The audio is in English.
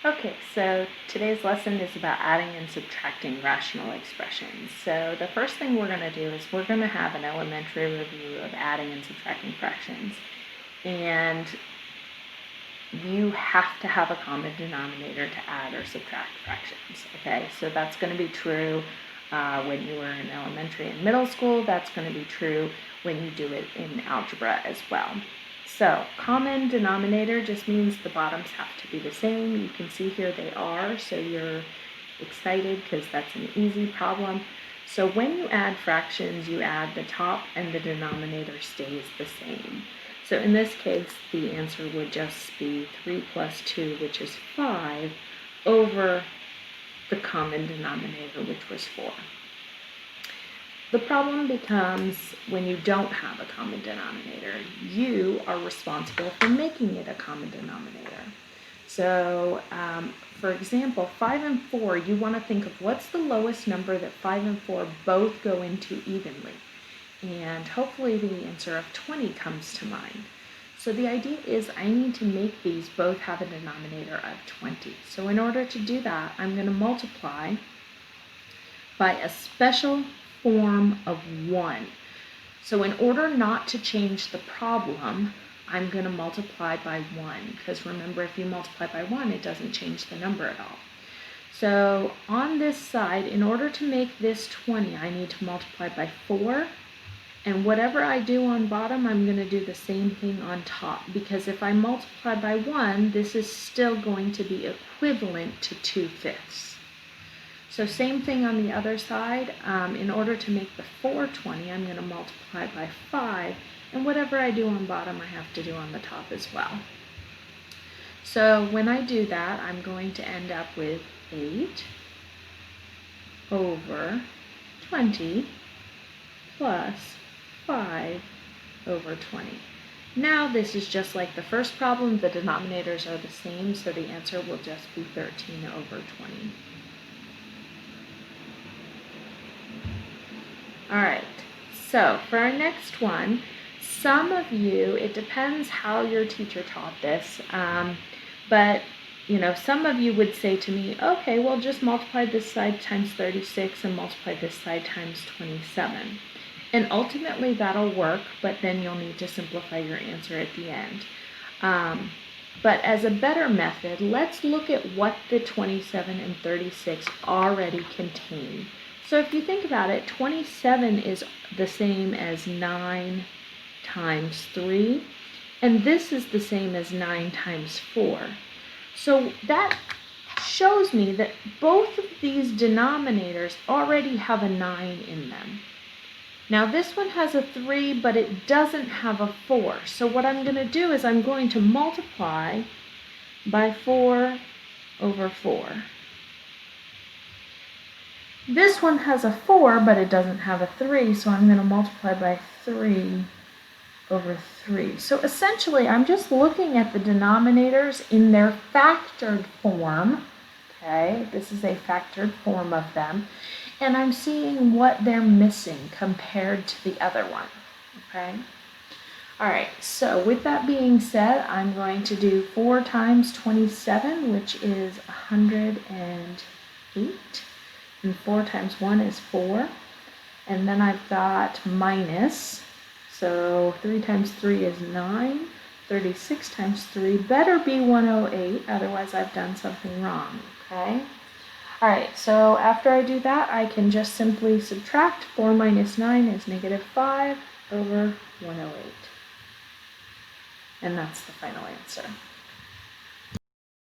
Okay, so today's lesson is about adding and subtracting rational expressions. So the first thing we're going to do is we're going to have an elementary review of adding and subtracting fractions. And you have to have a common denominator to add or subtract fractions, okay? So that's going to be true when you were in elementary and middle school. That's going to be true when you do it in algebra as well. So common denominator just means the bottoms have to be the same. You can see here they are, so you're excited because that's an easy problem. So when you add fractions, you add the top and the denominator stays the same. So in this case, the answer would just be 3 plus 2, which is 5, over the common denominator, which was 4. The problem becomes when you don't have a common denominator. You are responsible for making it a common denominator. So, for example, 5 and 4, you want to think of what's the lowest number that 5 and 4 both go into evenly. And hopefully the answer of 20 comes to mind. So the idea is I need to make these both have a denominator of 20. So in order to do that, I'm going to multiply by a special form of 1. So in order not to change the problem, I'm going to multiply by 1, because remember, if you multiply by 1, it doesn't change the number at all. So on this side, in order to make this 20, I need to multiply by 4. And whatever I do on bottom, I'm going to do the same thing on top, because if I multiply by 1, this is still going to be equivalent to 2/5. So same thing on the other side. In order to make the 420, I'm going to multiply by 5, and whatever I do on bottom, I have to do on the top as well. So when I do that, I'm going to end up with 8 over 20 plus 5 over 20. Now this is just like the first problem. The denominators are the same, so the answer will just be 13 over 20. All right, so for our next one, some of you, it depends how your teacher taught this, but some of you would say to me, okay, well, just multiply this side times 36 and multiply this side times 27. And ultimately that'll work, but then you'll need to simplify your answer at the end. But as a better method, let's look at what the 27 and 36 already contain. So if you think about it, 27 is the same as 9 times 3, and this is the same as 9 times 4. So that shows me that both of these denominators already have a 9 in them. Now this one has a 3, but it doesn't have a 4. So what I'm going to do is I'm going to multiply by 4 over 4. This one has a 4, but it doesn't have a 3, so I'm going to multiply by 3 over 3. So essentially, I'm just looking at the denominators in their factored form. Okay, this is a factored form of them. And I'm seeing what they're missing compared to the other one. Okay? All right, so with that being said, I'm going to do 4 times 27, which is 108. And 4 times 1 is 4. And then I've got minus. So 3 times 3 is 9. 36 times 3 better be 108, otherwise I've done something wrong, okay? All right, so after I do that, I can just simply subtract. 4 minus 9 is negative 5 over 108. And that's the final answer.